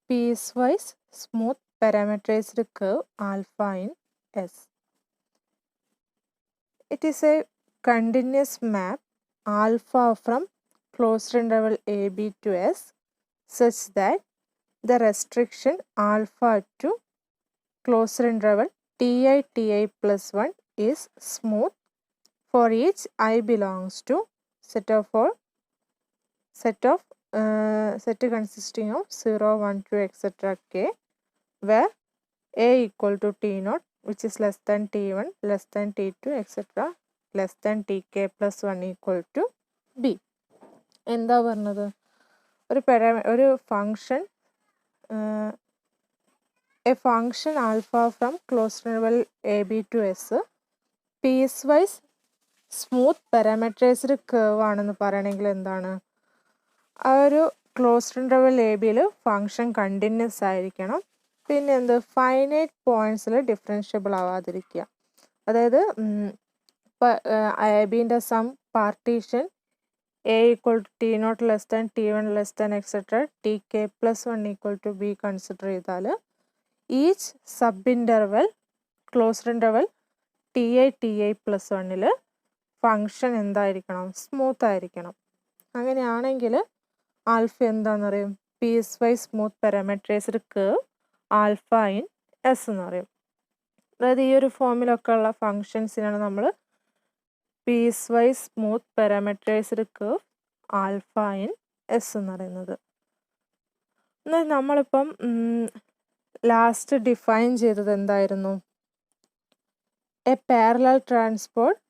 piecewise smooth parameterized curve alpha in S. It is a continuous map alpha from closed interval AB to S such that the restriction alpha to closed interval ti plus 1 is smooth for each I belongs to set consisting of 0, 1, 2, etc. k, where a equal to t naught, which is less than t1, less than t2, etc. less than tk plus 1 equal to b. എന്താ പറഞ്ഞത്? ഒരു function a function alpha from closed interval ab to s piecewise smooth parameterised curve ആണെന്ന് പറയണമെങ്കിൽ എന്താണ്? ആ ഒരു closed interval A ബിയിൽ function continuous ആയിരിക്കണം. പിന്നെ എന്ത്, ഫൈനൈറ്റ് പോയിന്റ്സിൽ ഡിഫറൻഷ്യബിൾ ആവാതിരിക്കുക. അതായത് എ ബിൻ്റെ some partition A equal to T naught less than T one less than etcetera T K plus 1 equal to B consider ചെയ്താൽ each sub interval closed interval T I plus 1 function എന്തായിരിക്കണം? Smooth ആയിരിക്കണം. അങ്ങനെയാണെങ്കിൽ alpha എന്താണെന്ന് പറയും? Piecewise smooth parameterised curve alpha in S എന്ന് പറയും. അതായത് ഈ ഒരു ഫോമിലൊക്കെ ഉള്ള ഫങ്ഷൻസിനാണ് നമ്മൾ piecewise smooth parameterised curve alpha in S എന്ന് പറയുന്നത്. എന്നാൽ നമ്മളിപ്പം ലാസ്റ്റ് ഡിഫൈൻ ചെയ്തത് എന്തായിരുന്നു? എ പാരലൽ ട്രാൻസ്പോർട്ട്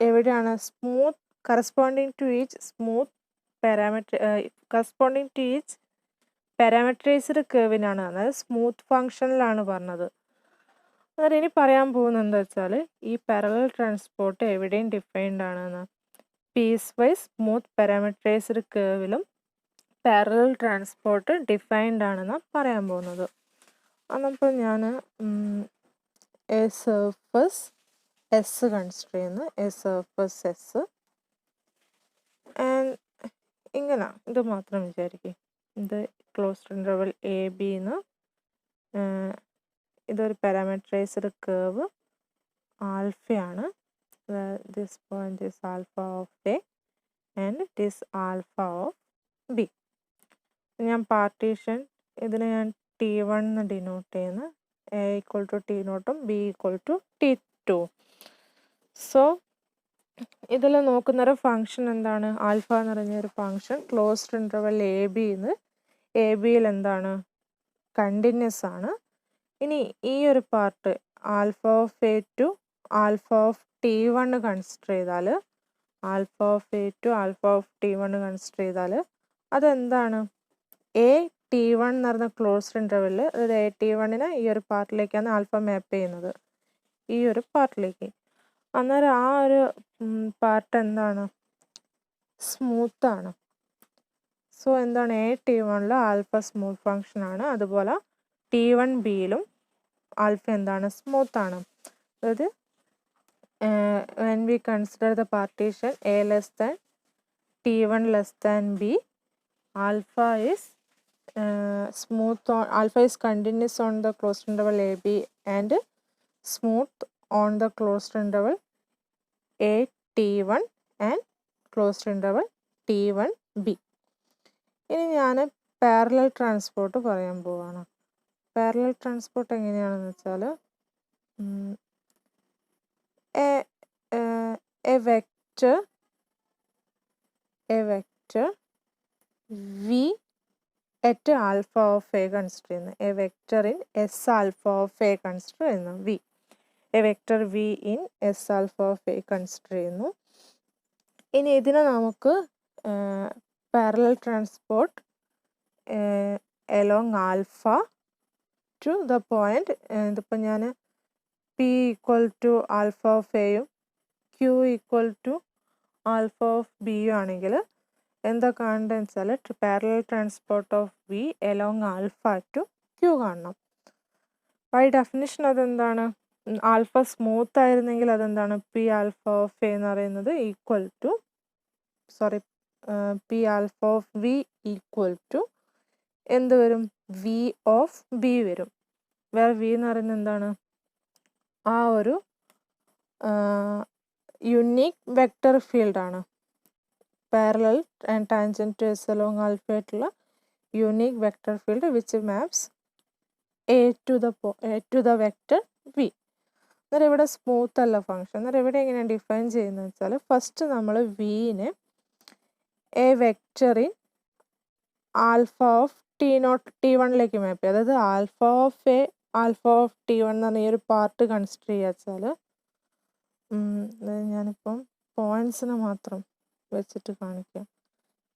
എവിടെയാണ്? Smooth corresponding to each smooth corresponding to each parameterised കർവിനാണ്, അതായത് സ്മൂത്ത് ഫങ്ഷനിലാണ് പറഞ്ഞത്. അതായത് ഇനി പറയാൻ പോകുന്നത് എന്താ വെച്ചാൽ ഈ പാരലൽ ട്രാൻസ്പോർട്ട് എവിടെയും ഡിഫൈൻഡ് ആണെന്ന്. പീസ് വൈസ് സ്മൂത്ത് പാരാമീറ്ററൈസ്ഡ് കർവിലും പാരലൽ ട്രാൻസ്പോർട്ട് ഡിഫൈൻഡ് ആണെന്നാണ് പറയാൻ പോകുന്നത്. അതപ്പോൾ ഞാൻ എ സർഫസ് എസ് കൺസിഡർ ചെയ്യുന്നു. എ സർഫസ് എസ് ആൻഡ് ഇങ്ങനെ ഇത് മാത്രം വിചാരിക്കും. ഇത് ക്ലോസ്ഡ് ഇൻ്റർവെൽ എ ബിന്ന് ഇതൊരു പാരാമീറ്ററൈസ്ഡ് കർവ് ആൽഫയാണ്. This point is alpha of A and it is alpha of B. ഞാൻ പാർട്ടീഷൻ ഇതിനെ ഞാൻ T1 എന്ന് ഡിനോട്ട് ചെയ്യുന്നു. എ ഈക്വൽ ടു ടി നോട്ടും B equal to T2. So ഇതിൽ നോക്കുന്നൊരു ഫങ്ഷൻ എന്താണ്? ആൽഫ എന്ന് പറഞ്ഞൊരു ഫങ്ഷൻ ക്ലോസ്ഡ് ഇൻ്റർവെൽ എ ബിന്ന് എ ബിയിൽ എന്താണ്? കണ്ടിന്യൂസ് ആണ്. ഇനി ഈ ഒരു part alpha of A to alpha of T1 consider ചെയ്താൽ alpha of A to alpha of T1 consider ചെയ്താൽ അതെന്താണ്? എ T1 എന്ന് പറഞ്ഞ ക്ലോസ്ഡ് ഇൻ്റർവെൽ, അതായത് എ T1 ഈ ഒരു പാർട്ടിലേക്കാണ് ആൽഫ മാപ്പ് ചെയ്യുന്നത്, ഈ ഒരു പാർട്ടിലേക്ക്. അന്നേരം ആ ഒരു പാർട്ട് എന്താണ്? സ്മൂത്താണ്. സോ എന്താണ്? A T1 alpha smooth function ആണ്. അതുപോലെ T1 ബിയിലും ആൽഫ എന്താണ്? സ്മൂത്ത് ആണ്. അതായത് when we consider the partition a less than T1 less than b, alpha is smooth on, alpha is continuous on the closed interval a b and smooth on the closed interval a T1 and closed interval T1 b. ഇനി ഞാൻ parallel transport പറയാൻ പോവാണ്. Parallel transport എങ്ങനെയാണെന്ന് വെച്ചാൽ a vector v at alpha of a consider ചെയ്യുന്നു. A vector in S alpha of A consider ചെയ്യുന്നു. V a vector V in S alpha of A consider ചെയ്യുന്നു. ഇനി ഇതിനെ നമുക്ക് parallel transport along alpha to the point, ഇതിപ്പോൾ ഞാൻ P equal to alpha of എയും Q equal to alpha of ബിയും ആണെങ്കിൽ എന്താ കാണേണ്ടതെന്ന് വെച്ചാൽ parallel transport of V along alpha to Q കാണണം. ബൈ ഡെഫിനിഷൻ അതെന്താണ്? ആൽഫ സ്മൂത്ത് ആയിരുന്നെങ്കിൽ അതെന്താണ്? പി ആൽഫ ഓഫ് എ എന്ന് പറയുന്നത് equal to P alpha of V equal to എന്ത് വരും? വി ഓഫ് ബി വരും. വേറെ വി എന്ന് പറയുന്നത് എന്താണ്? ആ ഒരു യുണീക്ക് വെക്റ്റർ ഫീൽഡാണ്. Parallel and tangent to S along alpha ആയിട്ടുള്ള unique vector field which maps A to the vector V. അന്നേരം ഇവിടെ സ്മൂത്ത് അല്ല ഫംഗ്ഷൻ. അന്നേരം ഇവിടെ എങ്ങനെയാണ് ഡിഫൈൻ ചെയ്യുന്നത് വെച്ചാൽ, ഫസ്റ്റ് നമ്മൾ വിനെ a vector in alpha of T1ലേക്ക് മാപ്പ് ചെയ്യുക. അതായത് alpha of A, alpha of T1 എന്ന് പറഞ്ഞ ഈ ഒരു പാർട്ട് കൺസിഡർ ചെയ്യുക വെച്ചാൽ, ഞാനിപ്പം പോയിന്റ്സിന് മാത്രം വെച്ചിട്ട് കാണിക്കാം.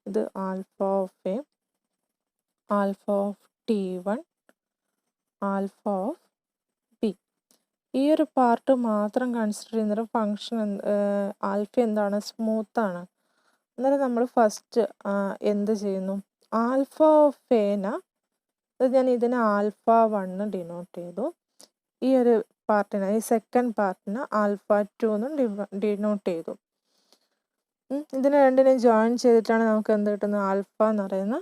ഇത് alpha of A, alpha of T1, alpha of B. ഈ ഒരു പാർട്ട് മാത്രം കൺസിഡർ ചെയ്യുന്ന ഫംഗ്ഷൻ ആൽഫ എന്താണ്? സ്മൂത്താണ്. അന്നേരം നമ്മൾ ഫസ്റ്റ് എന്ത് ചെയ്യുന്നു? ആൽഫ ഓഫ് എന, ഞാൻ ഇതിന് ആൽഫ 1 ഡിനോട്ട് ചെയ്തു. ഈ ഒരു പാർട്ടിന്, ഈ സെക്കൻഡ് പാർട്ടിന് ആൽഫ 2 എന്നും ഡിനോട്ട് ചെയ്തു. ഇതിനെ രണ്ടിനെ ജോയിൻ ചെയ്തിട്ടാണ് നമുക്ക് എന്ത് കിട്ടുന്നത്? ആൽഫ എന്ന് പറയുന്ന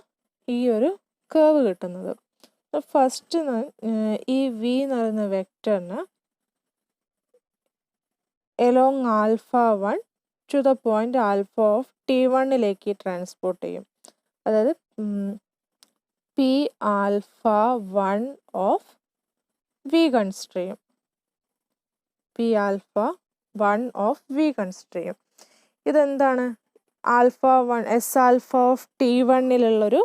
ഈ ഒരു കേർവ് കിട്ടുന്നത്. ഫസ്റ്റ് ഈ വി എന്ന് പറയുന്ന വെക്റ്ററിന് along alpha 1 to the point alpha of T1ലേക്ക് ട്രാൻസ്പോർട്ട് ചെയ്യും. അതായത് P alpha 1 of V consider ചെയ്യും. P alpha 1 of V consider ചെയ്യും. ഇതെന്താണ്? ആൽഫ 1 എസ് ആൽഫ ഓഫ് T1ലുള്ളൊരു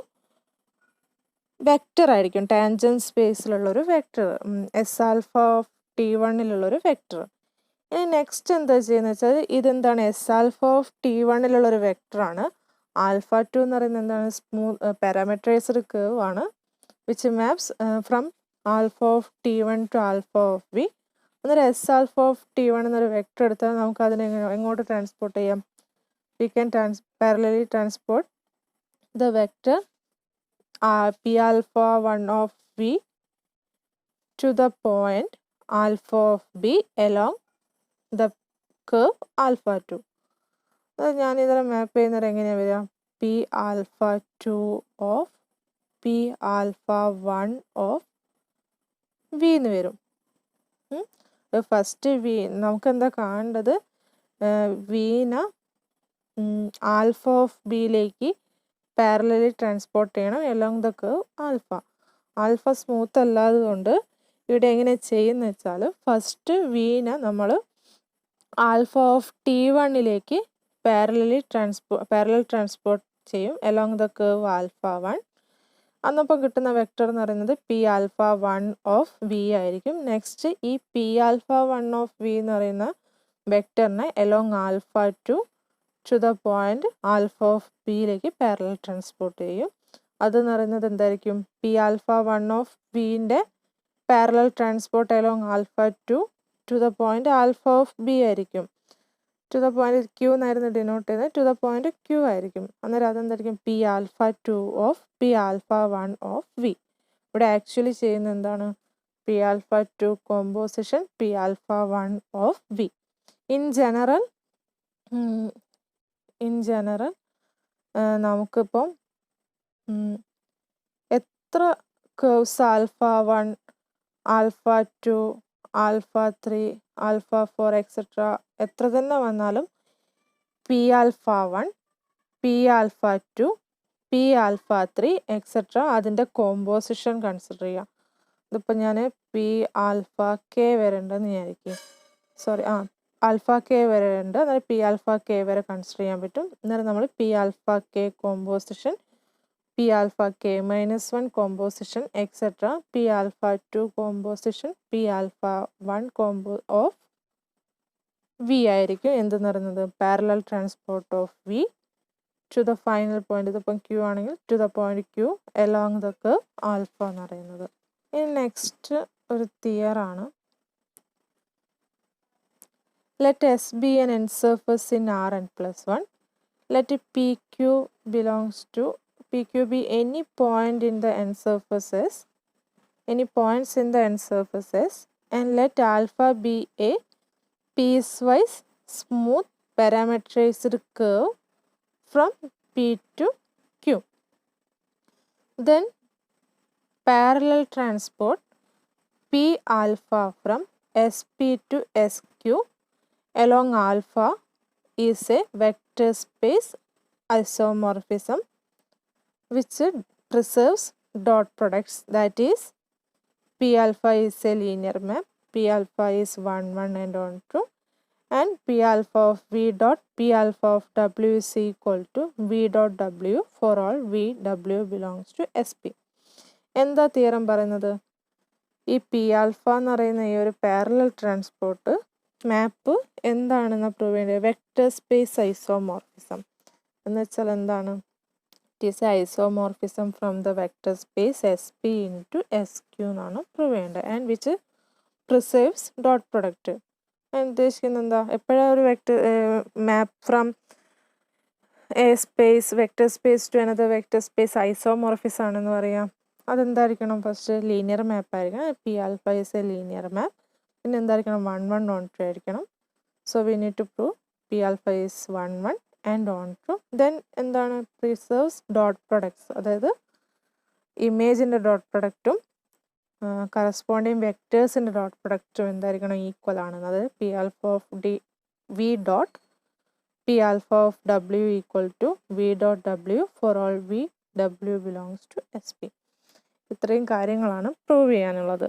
വെക്റ്റർ ആയിരിക്കും. ടാൻജൻറ്റ് സ്പേസിലുള്ളൊരു വെക്റ്റർ, എസ് ആൽഫ ഓഫ് T1ലുള്ളൊരു വെക്റ്റർ. ഇനി നെക്സ്റ്റ് എന്താ ചെയ്യുന്നത് വെച്ചാൽ, ഇതെന്താണ്? എസ് ആൽഫ ഓഫ് T1ലുള്ളൊരു വെക്റ്ററാണ്. ആൽഫ 2 എന്ന് പറയുന്നത് എന്താണ്? പാരാമീറ്ററൈസ്ഡ് കേർവ് ആണ്, which maps from alpha of T1 to alpha of V. അന്നേരം എസ് ആൽഫ ഓഫ് T1 എന്നൊരു വെക്റ്റർ എടുത്താൽ നമുക്ക് അതിനെ എങ്ങോട്ട് ട്രാൻസ്പോർട്ട് ചെയ്യാം? We can parallelly transport the vector P alpha 1 of V to the point alpha of B along the curve alpha 2. അത് ഞാനിതിനെ map ചെയ്യുന്നത് എങ്ങനെയാണ് വരിക? P alpha 2 of P alpha 1 of V എന്ന് വരും. ഫസ്റ്റ് വി നമുക്ക് എന്താ കാണേണ്ടത്? വീന ആൽഫ ഓഫ് ബിയിലേക്ക് പാരലലി ട്രാൻസ്പോർട്ട് ചെയ്യണം along the curve alpha. Alpha smooth അല്ലാതെ കൊണ്ട് ഇവിടെ എങ്ങനെ ചെയ്യുന്ന വെച്ചാൽ, ഫസ്റ്റ് വീന നമ്മൾ ആൽഫ ഓഫ് T1ലേക്ക് പാരലൽ ട്രാൻസ്പോർട്ട് ചെയ്യും എലോങ് ദ കേർവ് ആൽഫ 1. അന്നപ്പോൾ കിട്ടുന്ന വെക്റ്റർ എന്ന് പറയുന്നത് പി ആൽഫ 1 ഓഫ് വി ആയിരിക്കും. നെക്സ്റ്റ് ഈ പി ആൽഫ 1 ഓഫ് വി എന്ന് പറയുന്ന വെക്റ്ററിനെ along alpha 2 to the point alpha of ബിയിലേക്ക് പാരലൽ ട്രാൻസ്പോർട്ട് ചെയ്യും. അതെന്ന് പറയുന്നത് എന്തായിരിക്കും? പി ആൽഫ 1 ഓഫ് വിൻ്റെ parallel transport along alpha 2 to the point alpha of B ആയിരിക്കും. ടു ദ പോയിന്റ് ക്യൂ എന്നായിരുന്നു ഡിനോട്ട് ചെയ്തത്, ടു ദ പോയിന്റ് ക്യൂ ആയിരിക്കും. അന്നേരം അതെന്തായിരിക്കും? P alpha 2 of P alpha 1 of V. ഇവിടെ ആക്ച്വലി ചെയ്യുന്ന എന്താണ്? P alpha 2 composition P alpha 1 of V. In general നമുക്കിപ്പം എത്ര curves alpha 1, alpha 2, alpha 3, alpha 4 etcetera എത്ര തന്നെ വന്നാലും P alpha 1, P alpha 2, P alpha 3 etcetera അതിൻ്റെ കോമ്പോസിഷൻ കൺസിഡർ ചെയ്യാം. ഇതിപ്പോൾ ഞാൻ പി ആൽഫ കെ വരെ ഉണ്ടെന്ന് വിചാരിക്കും. ആൽഫ കെ വരെ ഉണ്ട്. അന്നേരം പി ആൽഫ കെ വരെ കൺസിഡർ ചെയ്യാൻ പറ്റും. അന്നേരം നമ്മൾ P alpha K composition, P alpha K -1 composition etcetera, P alpha 2 composition, P alpha 1 of V ആയിരിക്കും എന്തെന്ന് പറയുന്നത്? Parallel transport of V to the final point. ഇതിപ്പം ക്യൂ ആണെങ്കിൽ to the point Q along the curve alpha എന്ന് പറയുന്നത്. ഇനി next ഒരു തിയറാണ്. Let S be an n surface in Rn+1. Let PQ belongs to PQ be any point in the n surfaces, any points in the n surfaces, and let alpha be a piecewise smooth parameterized curve from P to Q. Then parallel transport P alpha from SP to SQ along alpha is a vector space isomorphism which preserves dot products, that is P alpha is a linear map, P alpha is 1 1 and on 2, and P alpha of V dot P alpha of W is equal to V dot W for all V W belongs to SP. എന്താ theorem പറയുന്നത്? ഈ P alpha എന്ന് പറയുന്ന ഈ ഒരു parallel transport മാപ്പ് എന്താണെന്ന് prove ചെയ്യേണ്ടത്? Vector space isomorphism എന്ന് വെച്ചാൽ എന്താണ്? It is isomorphism from the vector space S P into S Q എന്നാണ് പ്രൂവ് ചെയ്യേണ്ടത്. And which preserves dot product. ഞാൻ ഉദ്ദേശിക്കുന്നത് എന്താ? എപ്പോഴാണ് ഒരു vector map from a space vector space to another vector space isomorphism ആണെന്ന് പറയാം? അതെന്തായിരിക്കണം? ഫസ്റ്റ് ലീനിയർ മാപ്പ് ആയിരിക്കണം. P alpha is a linear map. പിന്നെ എന്തായിരിക്കണം? 1 1 on 2 ആയിരിക്കണം. So we need to prove P alpha is 1 1 and on 2. Then എന്താണ്? Preserves dot products, അതായത് ഇമേജിൻ്റെ ഡോട്ട് പ്രൊഡക്റ്റും കറസ്പോണ്ടിങ് വെക്റ്റേഴ്സിൻ്റെ ഡോട്ട് പ്രൊഡക്റ്റും എന്തായിരിക്കണം? ഈക്വൽ ആണ്. അതായത് P alpha of D V dot P alpha of W equal to V dot W for all V W belongs to S P. ഇത്രയും കാര്യങ്ങളാണ് പ്രൂവ് ചെയ്യാനുള്ളത്.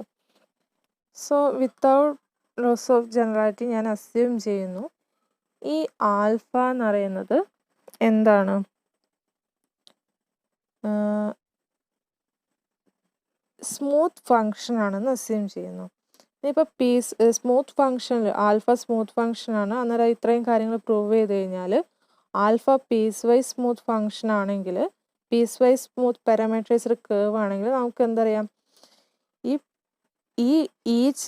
So without loss of generality ഞാൻ assume ചെയ്യുന്നു ഈ alpha എന്ന് പറയുന്നത് എന്താണ്? Smooth function ആണെന്ന് അസ്യൂം ചെയ്യുന്നു. ഇനിയിപ്പോൾ സ്മൂത്ത് ഫങ്ഷനിൽ ആൽഫ സ്മൂത്ത് ഫങ്ഷൻ ആണ്. അന്നേരം ഇത്രയും കാര്യങ്ങൾ പ്രൂവ് ചെയ്ത് കഴിഞ്ഞാൽ alpha piecewise smooth function ആണെങ്കിൽ, piecewise smooth parameterised curve ആണെങ്കിൽ നമുക്ക് എന്തറിയാം? ഈ ഈച്ച്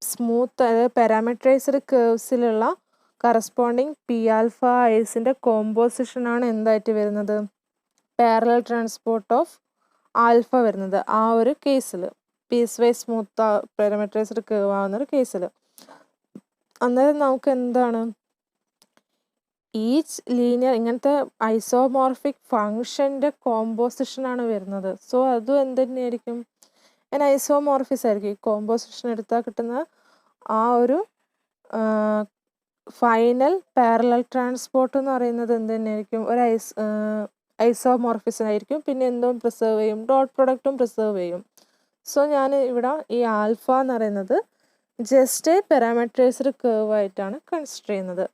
സ്മൂത്ത് അതായത് പാരാമീറ്ററൈസ്ഡ് കേർവ്സിലുള്ള കറസ്പോണ്ടിങ് പി ആൽഫ ഐസിൻ്റെ കോമ്പോസിഷനാണ് എന്തായിട്ട് വരുന്നത്? പാരലൽ ട്രാൻസ്പോർട്ട് ഓഫ് ആൽഫ വരുന്നത്. ആ ഒരു കേസിൽ piecewise smooth parameterised curve ആവുന്നൊരു കേസിൽ അന്നേരം നമുക്ക് എന്താണ്? ഈച്ച് ലീനിയർ ഇങ്ങനത്തെ ഐസോമോർഫിക് ഫങ്ഷൻ്റെ കോമ്പോസിഷനാണ് വരുന്നത്. സോ അതും എന്ത് തന്നെയായിരിക്കും? ഐസോമോർഫിസ് ആയിരിക്കും. ഈ കോമ്പോസിഷൻ എടുത്താൽ കിട്ടുന്ന ആ ഒരു ഫൈനൽ പാരലൽ ട്രാൻസ്പോർട്ട് എന്ന് പറയുന്നത് എന്ത് തന്നെയായിരിക്കും? ഒരു ഐസോമോർഫിസം ആയിരിക്കും. പിന്നെ എന്തും പ്രിസർവ് ചെയ്യും, ഡോട്ട് പ്രൊഡക്റ്റും പ്രിസർവ് ചെയ്യും. സോ ഞാൻ ഇവിടെ ഈ ആൽഫ എന്ന് പറയുന്നത് ജസ്റ്റ് എ പാരാമീറ്ററൈസ്ഡ് കേർവ് ആയിട്ടാണ് കൺസിഡർ ചെയ്യുന്നത്.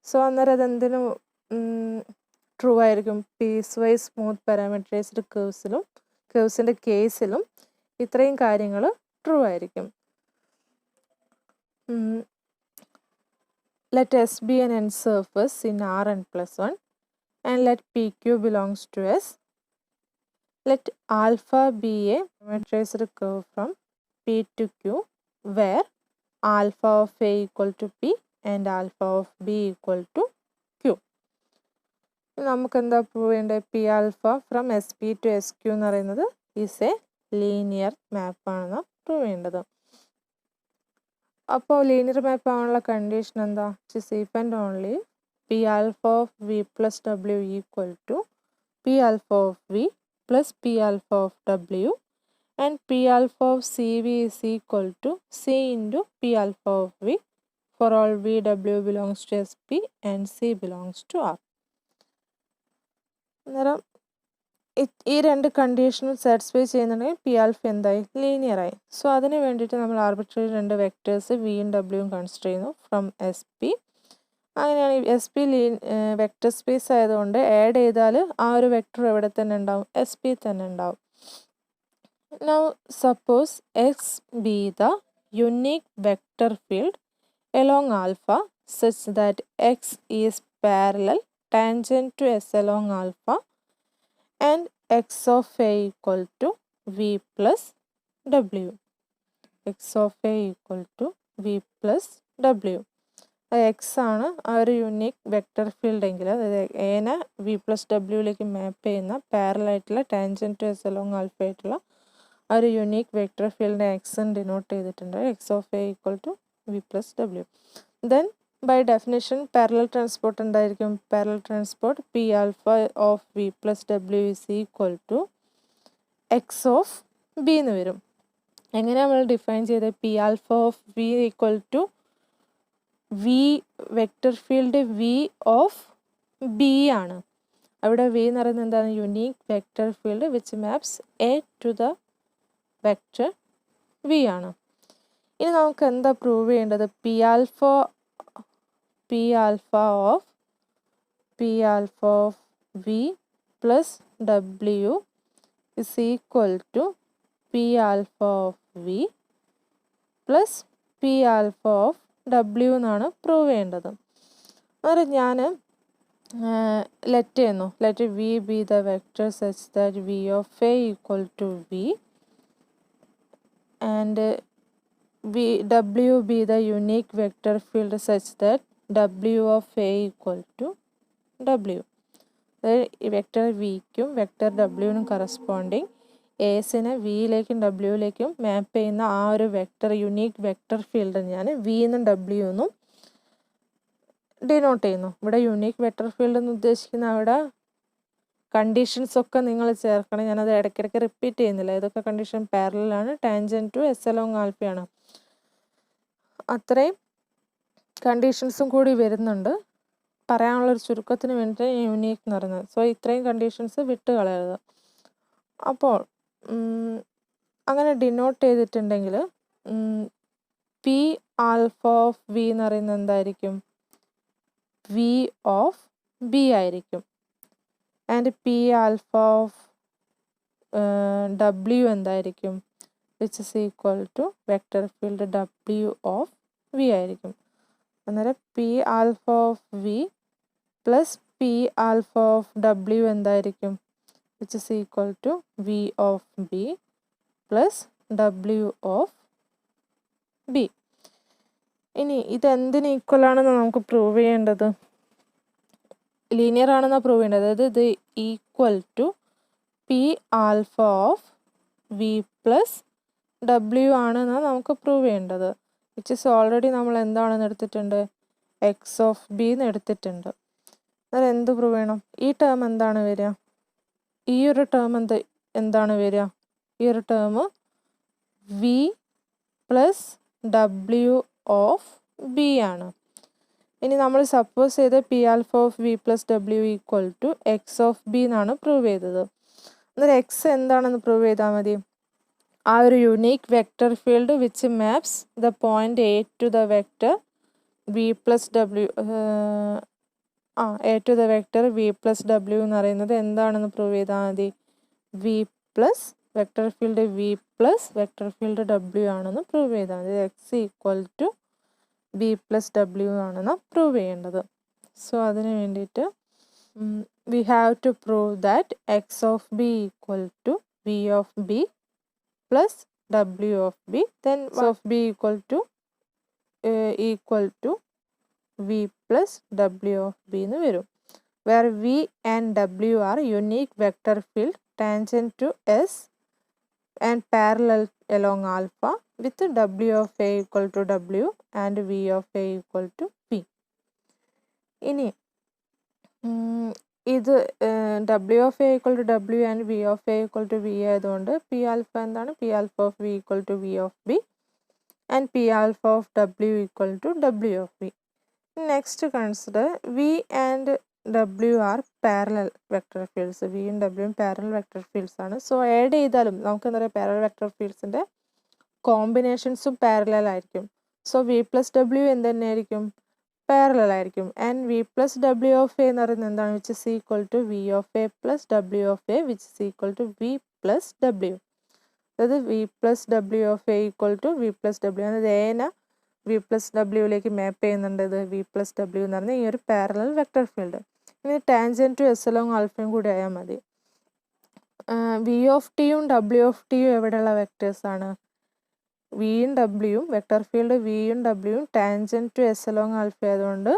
സോ അന്നേരം അതെന്തിനും ട്രൂ ആയിരിക്കും? പീസ് വൈസ് സ്മൂത്ത് പാരാമീറ്ററൈസ്ഡ് കേർവ്സിൻ്റെ കേസിലും ഇത്രയും കാര്യങ്ങൾ ട്രൂ ആയിരിക്കും. Let S be an n surface in Rn plus 1 and let PQ belongs to S. Let alpha be a parameterized curve from P to Q where alpha of A equal to P and alpha of B equal to Q. നമുക്ക് എന്താ prove ചെയ്യേണ്ടത്? P alpha from S P to S Q എന്ന് പറയുന്നത് is a linear മാപ്പാണെന്ന് prove ചെയ്യേണ്ടത്. അപ്പോൾ linear map ആവാനുള്ള condition എന്താ? It's if and only P alpha of V plus W equal to P alpha of V plus P alpha of W and P alpha of C V is equal to C into P alpha of V for all V W belongs to S P and C belongs to R. അന്നേരം ഈ രണ്ട് കണ്ടീഷനും satisfy ചെയ്യുന്നുണ്ടെങ്കിൽ P alpha എന്തായി? ലീനിയറായി. So അതിന് വേണ്ടിയിട്ട് നമ്മൾ ആർബിട്രറി രണ്ട് വെക്റ്റേഴ്സ് വിയും ഡബ്ല്യുവും കൺസിഡർ ചെയ്യുന്നു ഫ്രം എസ് പി. അങ്ങനെയാണ് എസ് പി വെക്റ്റർ സ്പേസ് ആയതുകൊണ്ട് ആഡ് ചെയ്താൽ ആ ഒരു വെക്റ്റർ എവിടെ തന്നെ ഉണ്ടാവും? എസ് പി തന്നെ ഉണ്ടാവും. Now suppose X B the unique vector field along alpha such that x is parallel tangent to s along alpha and x of a equal to v plus w. x of a equal to v plus w. X ആണ് ആ ഒരു unique vector field എങ്കിൽ, അതായത് എനെ V plus ഡബ്ല്യൂയിലേക്ക് map ചെയ്യുന്ന പാരലായിട്ടുള്ള tangent to S along alpha ആയിട്ടുള്ള ആ ഒരു യുണീക്ക് വെക്റ്റർ ഫീൽഡിനെ എക്സ് ഡിനോട്ട് ചെയ്തിട്ടുണ്ട്. X of A equal to V plus W. Then by definition parallel transport എന്തായിരിക്കും? Parallel transport P alpha of V plus W is equal to X of B എന്ന് വരും. എങ്ങനെ നമ്മൾ define ചെയ്ത് P alpha of V equal to V vector field V of B ആണ്. അവിടെ V എന്ന് പറയുന്നത് എന്താണ്? Unique vector field which maps A to the vector V ആണ്. ഇനി നമുക്ക് എന്താ പ്രൂവ് ചെയ്യേണ്ടത്? P alpha of V plus W is equal to P alpha of V plus P alpha of W എന്നാണ് പ്രൂവ് ചെയ്യേണ്ടത്. അന്നേരം ഞാൻ let V be the vector such that V of A equal to V and W be the unique vector field such that W of A equal to W. അതായത് vector വിക്കും vector ഡബ്ല്യുവിനും corresponding എസിനെ വിയിലേക്കും ഡബ്ല്യുവിലേക്കും മാപ്പ് ചെയ്യുന്ന ആ ഒരു vector unique vector field ഞാൻ V എന്നും W എന്നും denote ചെയ്യുന്നു. ഇവിടെ യുണീക്ക് വെക്റ്റർ ഫീൽഡ് എന്ന് ഉദ്ദേശിക്കുന്ന അവിടെ കണ്ടീഷൻസ് ഒക്കെ നിങ്ങൾ ചേർക്കണം. ഞാനത് ഇടയ്ക്കിടയ്ക്ക് റിപ്പീറ്റ് ചെയ്യുന്നില്ല. ഇതൊക്കെ കണ്ടീഷൻ പാരലലാണ്, ടാൻജൻറ്റ് ടു എസ് അലോങ് ആൽഫയാണ്. അത്രയും കണ്ടീഷൻസും കൂടി വരുന്നുണ്ട്. പറയാനുള്ളൊരു ചുരുക്കത്തിന് വേണ്ടിയിട്ട് യുണീക്ക് എന്ന് പറയുന്നത്. സോ ഇത്രയും കണ്ടീഷൻസ് വിട്ട് കളയരുത്. അപ്പോൾ അങ്ങനെ ഡിനോട്ട് ചെയ്തിട്ടുണ്ടെങ്കിൽ പി ആൽഫ ഓഫ് വി എന്ന് പറയുന്നത് എന്തായിരിക്കും? വി ഓഫ് ബി ആയിരിക്കും. And P alpha of W എന്തായിരിക്കും? Which is equal to vector field W of V ആയിരിക്കും. അന്നേരം P alpha of V plus P alpha of W എന്തായിരിക്കും? Which is equal to V of B plus W of B. ഇനി ഇതെന്തിന് equal ആണെന്ന് നമുക്ക് prove ചെയ്യേണ്ടത്? Linear ആണെന്നാണ് prove ചെയ്യേണ്ടത്. അതായത് ഇത് equal to P alpha of V plus ഡബ്ല്യു ആണെന്നാണ് നമുക്ക് പ്രൂവ് ചെയ്യേണ്ടത്. വിച്ച് ഇസ് ഓൾറെഡി നമ്മൾ എന്താണെന്ന് എടുത്തിട്ടുണ്ട്? എക്സ് ഓഫ് ബി എന്ന് എടുത്തിട്ടുണ്ട്. അതായത് എന്ത് പ്രൂവ് ചെയ്യണം? ഈ ടേം എന്താണ് വരിക? ഈ ഒരു ടേം എന്താണ് വരിക? ഈ ഒരു term V plus W of B ആണ്. ഇനി നമ്മൾ സപ്പോസ് ചെയ്ത് P alpha of V plus W equal to X of B എന്നാണ് പ്രൂവ് ചെയ്തത്. അന്നേരം എക്സ് എന്താണെന്ന് പ്രൂവ് ചെയ്താൽ മതി? ആ ഒരു unique vector field which maps the point A to the vector V plus W A to the vector V plus W എന്ന് പറയുന്നത് എന്താണെന്ന് പ്രൂവ് ചെയ്താൽ മതി? V plus vector field V plus vector field ഡബ്ല്യു ആണെന്ന് പ്രൂവ് ചെയ്താൽ മതി. X equal to b plus ഡബ്ല്യു ആണെന്ന് പ്രൂവ് ചെയ്യേണ്ടത്. സോ അതിന് വേണ്ടിയിട്ട് we have to prove that x of b equal to V of B plus W of b. Then of b equal to V plus W of B എന്ന് വരും. Where v and ഡബ്ല്യു are unique vector field tangent to s and parallel along alpha with W of A equal to W and V of A equal to P. ഇനി ഇത് W of A equal to W and V of A equal to V ആയതുകൊണ്ട് P alpha എന്താണ്? P alpha of V equal to V of B and P alpha of W equal to W of V. Next consider V and W are parallel vector fields. V യും W യും parallel vector fields ആണ്. So add ചെയ്താലും നമുക്ക് എന്താ പറയുക? Parallel vector ഫീൽഡ്സിൻ്റെ കോമ്പിനേഷൻസും parallel ആയിരിക്കും. സോ വി പ്ലസ് ഡബ്ല്യു എന്ത് തന്നെയായിരിക്കും? പാരലൽ ആയിരിക്കും. And V plus W of A എന്ന് പറയുന്നത് എന്താണ്? Which is equal to V of A plus W of A which is equal to V plus W. അതായത് V plus W of A equal to V plus W. അതായത് എനെ V plus ഡബ്ല്യുവിലേക്ക് മാപ്പ് ചെയ്യുന്നുണ്ട്. ഇത് V plus W എന്ന് പറഞ്ഞാൽ ഈ ഒരു parallel vector field. ഇനി ടാൻജൻറ്റ് ടു എസ് അലോങ് ആൽഫയും കൂടി ആയാൽ മതി. വി ഓഫ് ടിയും ഡബ്ല്യു ഓഫ് ടിയും എവിടെയുള്ള വെക്ടേഴ്സാണ്? വിയും ഡബ്ല്യുവും വെക്ടർ ഫീൽഡ് വിയും ഡബ്ല്യുവും tangent to S along alpha ആയതുകൊണ്ട്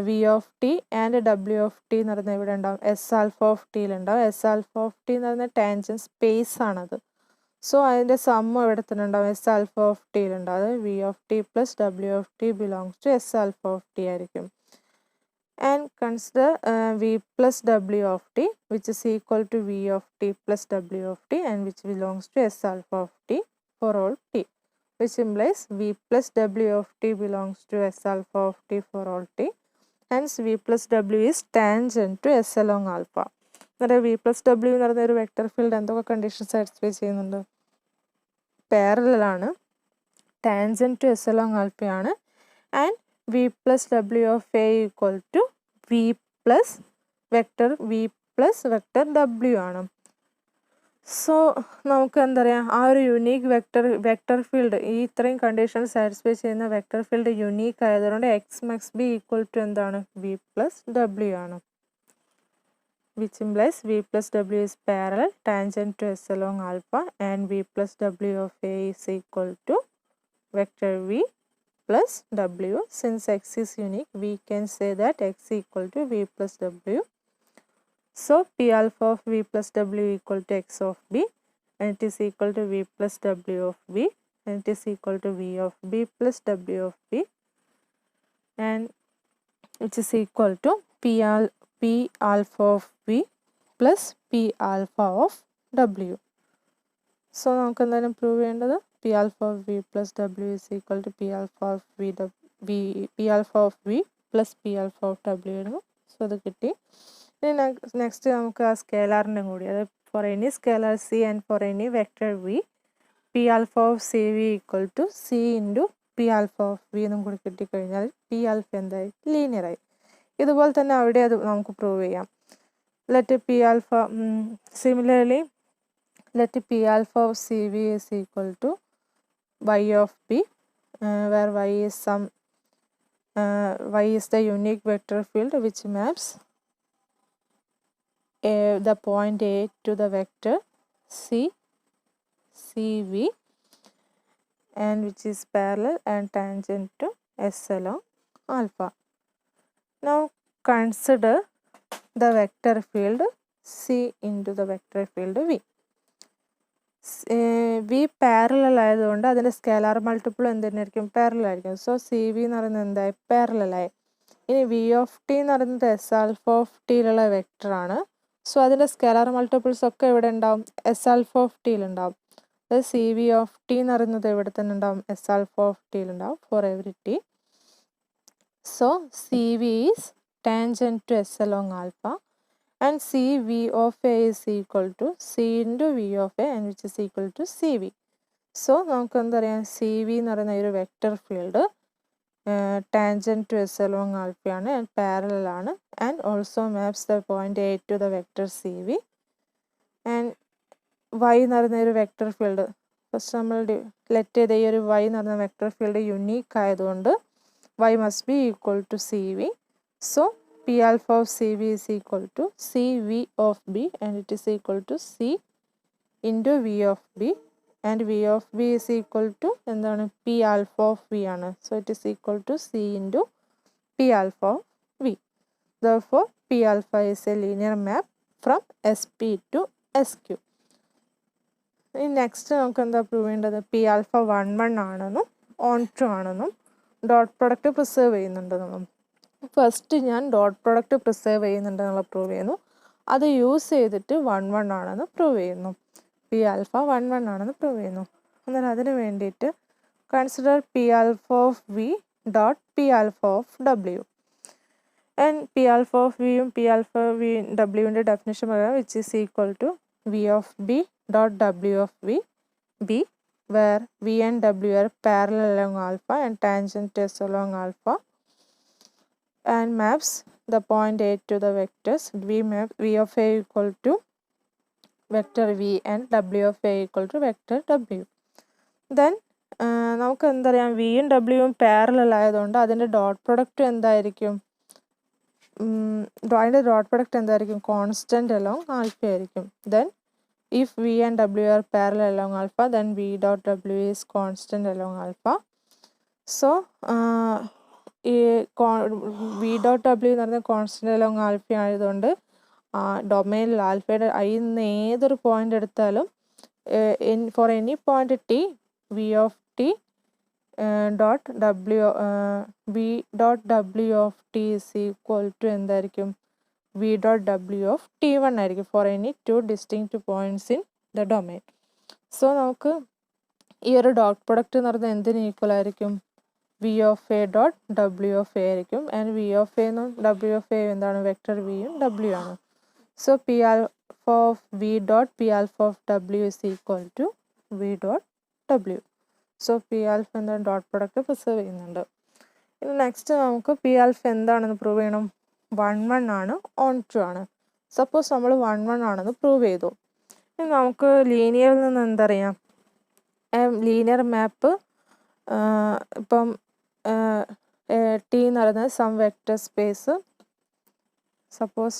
V of T and W of T എന്ന് പറയുന്നത് എവിടെ ഉണ്ടാവും? എസ് ആൽഫ ഓഫ് ടിയിലുണ്ടാവും. എസ് ആൽഫ ഓഫ് ടി എന്ന് പറയുന്ന ടാൻജൻറ്റ് സ്പേസ് ആണത്. സോ അതിൻ്റെ സമ്മ് എവിടെ തന്നെ ഉണ്ടാവും? S alpha of ടിയിലുണ്ടാവും. അത് v of t plus W of t belongs to s alpha of t ആയിരിക്കും. and consider v plus w of t, which is equal to v of t plus w of t, and which belongs to s alpha of t for all t, which implies v plus w of t belongs to s alpha of t for all t. Hence v plus w is tangent to s along alpha. അതായത് v plus w എന്ന് പറയുന്ന ഒരു vector field എന്തൊക്കെ condition satisfy ചെയ്യുന്നുണ്ട്? Parallel ആണ്, tangent to S along ആൽഫയാണ്, and v plus w of a equal to v plus vector w ആണ്. So നമുക്ക് എന്താ പറയുക, ആ ഒരു യുണീക്ക് വെക്ടർ ഫീൽഡ്, ഈ ഇത്രയും കണ്ടീഷൻ സാറ്റിസ്ഫൈ ചെയ്യുന്ന വെക്ടർ ഫീൽഡ് യുണീക്ക് ആയതുകൊണ്ട് x max b equal to എന്താണ്? v plus w ആണ്. which implies v plus w is parallel tangent to s along alpha, and v plus w of a is equal to vector v plus w. Since x is unique, we can say that x equal to v plus w. So p alpha of v plus w equal to x of b, and it is equal to v plus w of b, and it is equal to v of b plus w of b, and which is equal to p alpha of v plus p alpha of w. So നമുക്ക് എന്തായാലും prove ചെയ്യേണ്ടത് p alpha of v plus w is equal to p alpha of p alpha of v plus p alpha of w ആയിരുന്നു. So അത് കിട്ടി. ഇനി next നമുക്ക് ആ സ്കേലാറിൻ്റെ കൂടി, അതായത് for any scalar c and for any vector v, p alpha of cv equal to c into p alpha of v എന്നും കൂടി കിട്ടിക്കഴിഞ്ഞാൽ p alpha എന്തായി? ലീനിയറായി. ഇതുപോലെ തന്നെ അവിടെ അത് നമുക്ക് പ്രൂവ് ചെയ്യാം. Let p alpha, similarly, let p alpha of cv is equal to y of b, where y is the unique vector field which maps the point A to the vector cv, and which is parallel and tangent to s along alpha. Now consider the vector field c into the vector field v. v parallel ആയതുകൊണ്ട് അതിൻ്റെ scalar multiple എന്തിനായിരിക്കും? Parallel ആയിരിക്കും. So C V എന്ന് പറയുന്നത് എന്തായി? പാരലലായി. ഇനി V of T എന്ന് പറയുന്നത് എസ് ആൽഫ ഓഫ് ടിയിലുള്ള വെക്ടറാണ്. സോ അതിൻ്റെ സ്കേലാർ മൾട്ടിപ്പിൾസ് ഒക്കെ എവിടെ ഉണ്ടാവും? എസ് ആൽഫ ഓഫ് ടിയിലുണ്ടാവും. അതായത് സി വി ഓഫ് ടി എന്ന് പറയുന്നത് എവിടെ തന്നെ ഉണ്ടാവും? എസ് ആൽഫ ഓഫ് ടിയിലുണ്ടാവും for every T. So C V is tangent to s along alpha, and cv of a is equal to c into v of a, and which is equal to cv. So നമുക്ക് എന്താ പറയാം, C V എന്ന് പറയുന്ന ഒരു vector field tangent to S along ആൽഫയാണ് and parallel ആണ്, and also maps the point A to the vector C V. And Y എന്ന് പറയുന്ന ഒരു വെക്ടർ ഫീൽഡ്, ഫസ്റ്റ് നമ്മൾ ലെറ്റ് ചെയ്ത ഈ ഒരു വൈ എന്ന് പറയുന്ന വെക്ടർ ഫീൽഡ് യുണീക്ക് ആയതുകൊണ്ട് y must be equal to cv. So p alpha of cv is equal to cv of b, and it is equal to c into v of b, and v of b is equal to എന്താണ്? p alpha of v ആണ്. So it is equal to c into p alpha of v. Therefore p alpha is a linear map from sp to sq. ഇനി next നമുക്ക് എന്താ prove ചെയ്യേണ്ടത്? p alpha 1 ആണെന്നും on2 ആണെന്നും dot product preserve ചെയ്യുന്നുണ്ടെന്നും. First ഞാൻ dot product preserve ചെയ്യുന്നുണ്ടെന്നുള്ള prove ചെയ്യുന്നു. അത് use ചെയ്തിട്ട് 1 ആണെന്ന് പ്രൂവ് ചെയ്യുന്നു. പി ആൽഫ 1 ആണെന്ന് പ്രൂവ് ചെയ്യുന്നു. എന്നാൽ അതിന് വേണ്ടിയിട്ട് consider p alpha of V dot P alpha of W. And P alpha of വിയും പി ആൽഫ വി ഡബ്ല്യുവിൻ്റെ ഡെഫിനേഷൻ പറയാം, which is equal to V of b dot W of v b, where v and w are parallel along alpha and tangent to s along alpha, and maps the point A to the vectors v of a equal to vector v and w of a equal to vector w. Then നമുക്ക് എന്തറിയാം, വിയും ഡബ്ല്യുവും parallel ആയതുകൊണ്ട് അതിൻ്റെ dot product എന്തായിരിക്കും? അതിൻ്റെ dot product എന്തായിരിക്കും? Constant along alpha ആയിരിക്കും. Then if v and w are parallel along alpha, then v dot w is constant along alpha. So v dot w എന്ന് പറയുന്നത് കോൺസ്റ്റൻ്റ് അലോങ് ആൽഫ ആയതുകൊണ്ട് ഡൊമൈനിൽ ആൽഫയുടെ I നിന്ന് ഏതൊരു പോയിന്റ് എടുത്താലും for any point t v of t dot w v dot w of t is equal to എന്തായിരിക്കും v dot w of t1 ആയിരിക്കും for any two distinct points in the domain. So നമുക്ക് ഈ ഒരു dot product എന്ന് പറയുന്നത് എന്തിന് equal ആയിരിക്കും V of A dot W of A ആയിരിക്കും. ആൻഡ് വി ഓഫ് എ എന്നും ഡബ്ല്യു ഓഫ് എ എന്താണ് വെക്ടർ വിയും ഡബ്ല്യു ആണ്. So P alpha of V dot P alpha of W is equal to V dot W. So P alpha എന്താണ് dot product preserve ചെയ്യുന്നുണ്ട്. ഇനി next നമുക്ക് P alpha എന്താണെന്ന് prove ചെയ്യണം. 1 ആണ് ഓൺ 2 ആണ്. സപ്പോസ് നമ്മൾ 1 ആണെന്ന് പ്രൂവ് ചെയ്തു. ഇനി നമുക്ക് ലീനിയറിൽ നിന്ന് എന്തറിയാം, ലീനിയർ മാപ്പ് ഇപ്പം ടി എന്ന് പറയുന്നത് some vector space. Suppose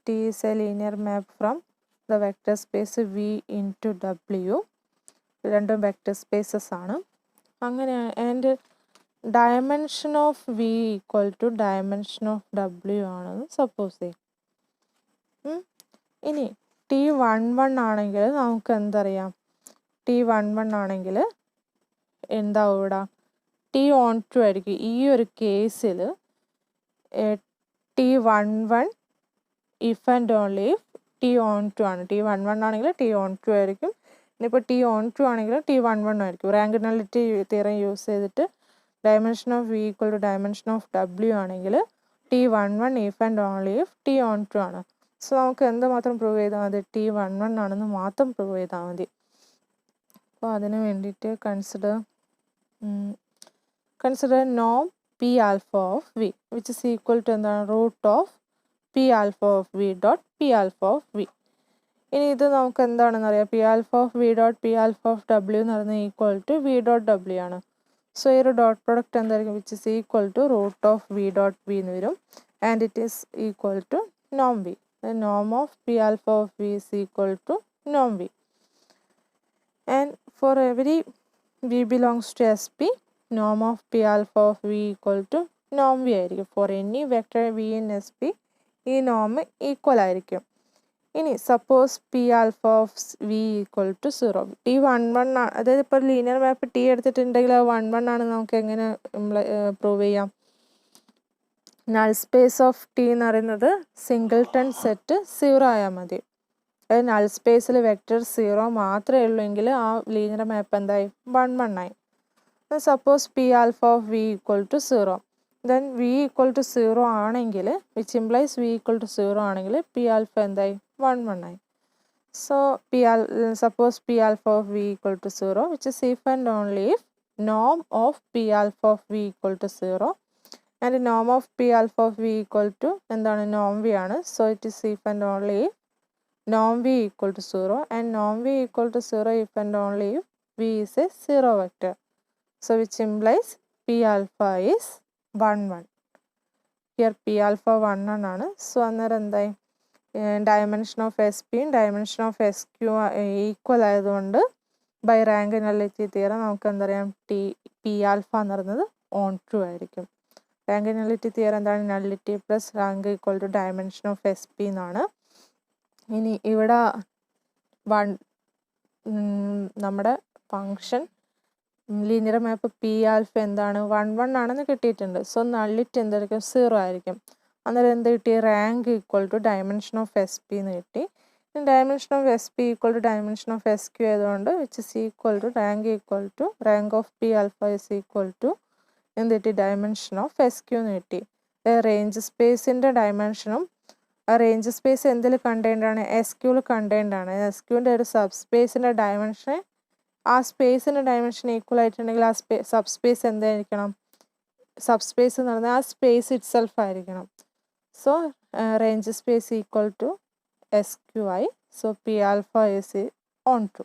t is a linear map from the vector space v into ഡബ്ല്യു. രണ്ടും വെക്റ്റർ സ്പേസസ് ആണ്. അങ്ങനെ and dimension of V equal to dimension of ഡബ്ല്യു ആണെന്ന് സപ്പോസ് ചെയ്യും. ഇനി ടി 1 ആണെങ്കിൽ നമുക്ക് എന്തറിയാം, ടി 1 ആണെങ്കിൽ എന്താവും ഇവിടെ ടി ഓൺ 2 ആയിരിക്കും. ഈ ഒരു കേസിൽ T 1 if and only if T on 2 ആണ്. ടി 1 ആണെങ്കിൽ ടി ഓൺ 2 ആയിരിക്കും. ഇനിയിപ്പോൾ ടി ഓൺ 2 ആണെങ്കിൽ ടി 1 ആയിരിക്കും. റാങ്ക് നള്ളിറ്റി തിയറം യൂസ് ചെയ്തിട്ട് dimension of V equal to dimension of W ആണെങ്കിൽ T 1 if and only if T on 2 ആണ്. So നമുക്ക് എന്ത് മാത്രം പ്രൂവ് ചെയ്താൽ മതി, ടി 1 ആണെന്ന് മാത്രം പ്രൂവ് ചെയ്താൽ മതി. അപ്പോൾ അതിന് വേണ്ടിയിട്ട് കൺസിഡർ നോം P alpha of V which is equal to എന്താണ് root of P alpha of V dot P alpha of V. ഇനി ഇത് നമുക്ക് എന്താണെന്ന് അറിയാം, P alpha of V dot P alpha of W എന്ന് പറയുന്നത് equal to V dot W ആണ്. So ഈ ഒരു ഡോട്ട് പ്രൊഡക്റ്റ് എന്തായിരിക്കും, which is equal to root of V dot V എന്ന് വരും. And it is equal to Noam v. Norm of p alpha of v is equal to norm v. And for every v belongs to sp, norm of p alpha of v equal to norm v ആയിരിക്കും. For any vector v in sp ഈ നോം equal ആയിരിക്കും. ഇനി suppose p alpha of V equal to 0, t 1 അതായത് ഇപ്പോൾ linear map T എടുത്തിട്ടുണ്ടെങ്കിൽ അത് 1 ആണ് നമുക്ക് എങ്ങനെ പ്രൂവ് ചെയ്യാം. നൾ സ്പേസ് ഓഫ് ടി എന്ന് പറയുന്നത് സിംഗിൾട്ടൺ സെറ്റ് 0 ആയാൽ മതി. അതായത് നൾ സ്പേസിൽ വെക്റ്റർ 0 മാത്രമേ ഉള്ളൂ എങ്കിൽ ആ ലീനിയർ മാപ്പ് എന്തായി 1 ആയി. Suppose p alpha of V equal to 0, then v equal to 0 ആണെങ്കിൽ which implies v equal to 0 ആണെങ്കിൽ പി ആൽഫ എന്തായി 1 ആയി. So suppose p alpha of V equal to 0 which is if and only if നോം of P alpha of V equal to 0 and norm of p alpha of v equal to എന്താണ് norm v ആണ്. So it is if and only if norm v equal to 0 and norm v equal to 0 if and only if v is a 0 vector. So which implies p alpha is 1. Here p alpha 1 ആണ്. So അന്നേരം എന്തായി dimension of s പിയും dimension of S q equal ആയതുകൊണ്ട് by rank nullity theorem നമുക്ക് എന്തറിയാം, p alpha എന്ന് പറയുന്നത് on 2 ആയിരിക്കും. റാങ്ക് നള്ളിറ്റി തിയറം എന്താണ്, nullity plus rank equal to dimension of S p എന്നാണ്. ഇനി ഇവിടെ നമ്മുടെ function linear map p alpha എന്താണ് 1 ആണെന്ന് കിട്ടിയിട്ടുണ്ട്. സോ നള്ളിറ്റി എന്തായിരിക്കും 0 ആയിരിക്കും. അന്നേരം എന്ത് കിട്ടി, rank equal to dimension of S P എന്ന് കിട്ടി. Dimension of S P equal to dimension of S Q ആയതുകൊണ്ട് which is equal to rank of P alpha is equal to എന്ത് കിട്ടി, ഡയമെൻഷൻ ഓഫ് എസ് ക്യൂ എന്ന് കിട്ടി. Range സ്പേസിൻ്റെ ഡയമെൻഷനും range space എന്തിൽ കണ്ടെയ്ൻഡ് ആണ്, എസ് ക്യൂവിൽ കണ്ടെയ്ൻഡ് ആണ്. എസ് ക്യൂവിൻ്റെ ഒരു സബ് സ്പേസിൻ്റെ ഡയമെൻഷൻ ആ സ്പേസിൻ്റെ ഡയമെൻഷൻ ഈക്വൽ ആയിട്ടുണ്ടെങ്കിൽ ആ സബ് സ്പേസ് എന്തായിരിക്കണം, സബ് സ്പേസ് എന്ന് പറഞ്ഞാൽ ആ സ്പേസ് ഇറ്റ് സെൽഫ് ആയിരിക്കണം. So range space equal to S Q ആയി. So P alpha is on 2.